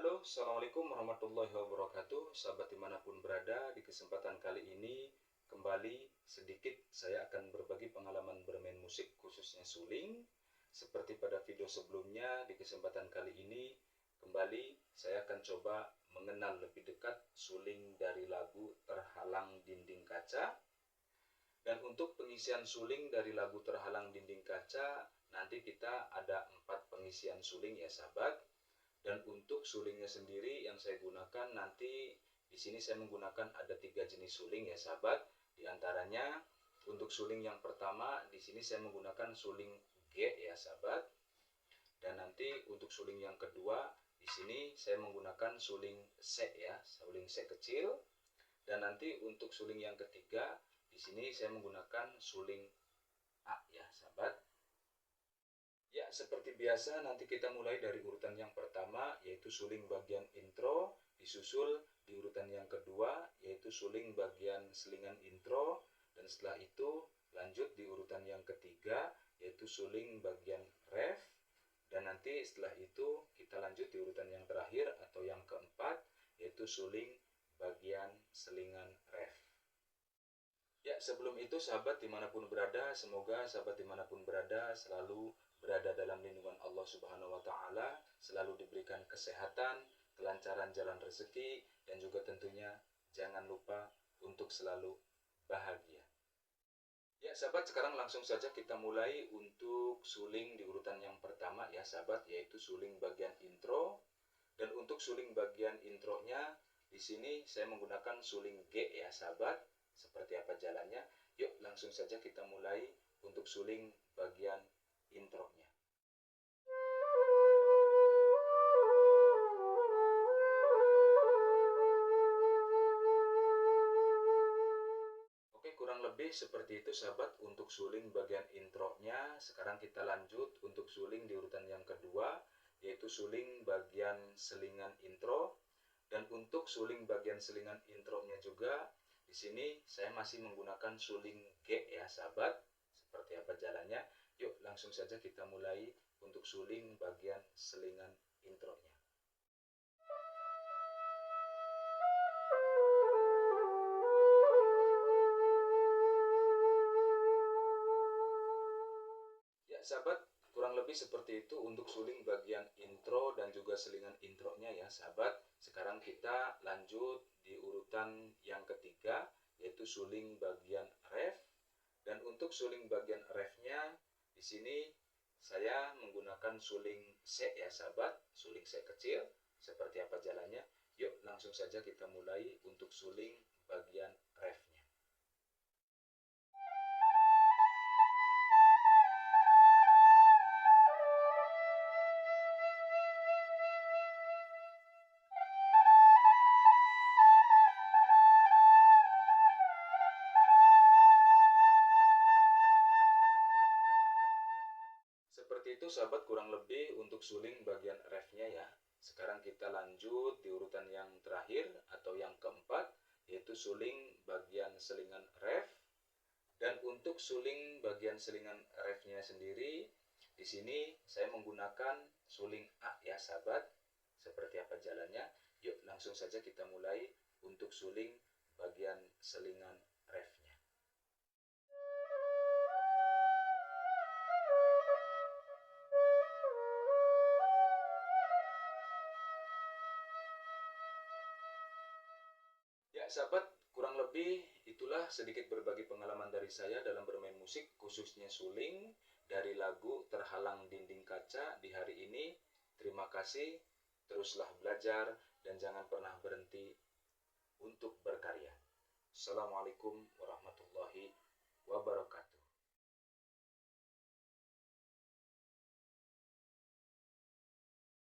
Halo, Assalamualaikum warahmatullahi wabarakatuh. Sahabat dimanapun berada, di kesempatan kali ini kembali sedikit saya akan berbagi pengalaman bermain musik khususnya suling. Seperti pada video sebelumnya, di kesempatan kali ini kembali saya akan coba mengenal lebih dekat suling dari lagu Terhalang Dinding Kaca. Dan untuk pengisian suling dari lagu Terhalang Dinding Kaca, nanti kita ada 4 pengisian suling ya sahabat. Dan untuk sulingnya sendiri yang saya gunakan nanti di sini saya menggunakan ada 3 jenis suling ya sahabat. Di antaranya untuk suling yang pertama di sini saya menggunakan suling G ya sahabat. Dan nanti untuk suling yang kedua di sini saya menggunakan suling C ya, suling C kecil. Dan nanti untuk suling yang ketiga di sini saya menggunakan suling A ya sahabat. Ya, seperti biasa nanti kita mulai dari urutan yang pertama yaitu suling bagian intro, disusul di urutan yang kedua yaitu suling bagian selingan intro, dan setelah itu lanjut di urutan yang ketiga yaitu suling bagian ref, dan nanti setelah itu kita lanjut di urutan yang terakhir atau yang keempat yaitu suling bagian selingan ref. Ya, sebelum itu sahabat dimanapun berada, semoga sahabat dimanapun berada selalu berada dalam lindungan Allah Subhanahu wa Ta'ala, selalu diberikan kesehatan, kelancaran jalan rezeki, dan juga tentunya jangan lupa untuk selalu bahagia. Ya sahabat, sekarang langsung saja kita mulai untuk suling di urutan yang pertama ya sahabat, yaitu suling bagian intro. Dan untuk suling bagian intronya di sini saya menggunakan suling G ya sahabat. Seperti apa jalannya? Yuk langsung saja kita mulai untuk suling bagian intronya. Oke, kurang lebih seperti itu sahabat untuk suling bagian intronya. Sekarang kita lanjut untuk suling di urutan yang kedua, yaitu suling bagian selingan intro. Dan untuk suling bagian selingan intronya juga di sini saya masih menggunakan suling G ya sahabat. Seperti apa jalannya? Yuk langsung saja kita mulai untuk suling bagian selingan intronya. Ya sahabat, kurang lebih seperti itu untuk suling bagian intro dan juga selingan intronya ya sahabat. Sekarang kita lanjut di urutan yang ketiga yaitu suling bagian ref. Dan untuk suling bagian refnya di sini saya menggunakan suling C ya sahabat, suling C kecil. Seperti apa jalannya? Yuk langsung saja kita mulai untuk suling bagian refnya. Seperti itu sahabat kurang lebih untuk suling bagian refnya ya. Sekarang kita lanjut di urutan yang terakhir atau yang keempat yaitu suling bagian selingan ref. Dan untuk suling bagian selingan refnya sendiri di sini saya menggunakan suling A ya sahabat. Seperti apa jalannya? Yuk langsung saja kita mulai untuk suling bagian selingan refnya. Ya sahabat, kurang lebih itulah sedikit berbagi pengalaman dari saya dalam bermain musik khususnya suling dari lagu Terhalang Dinding Kaca di hari ini. Terima kasih, teruslah belajar dan jangan pernah berhenti untuk berkarya. Assalamualaikum warahmatullahi wabarakatuh.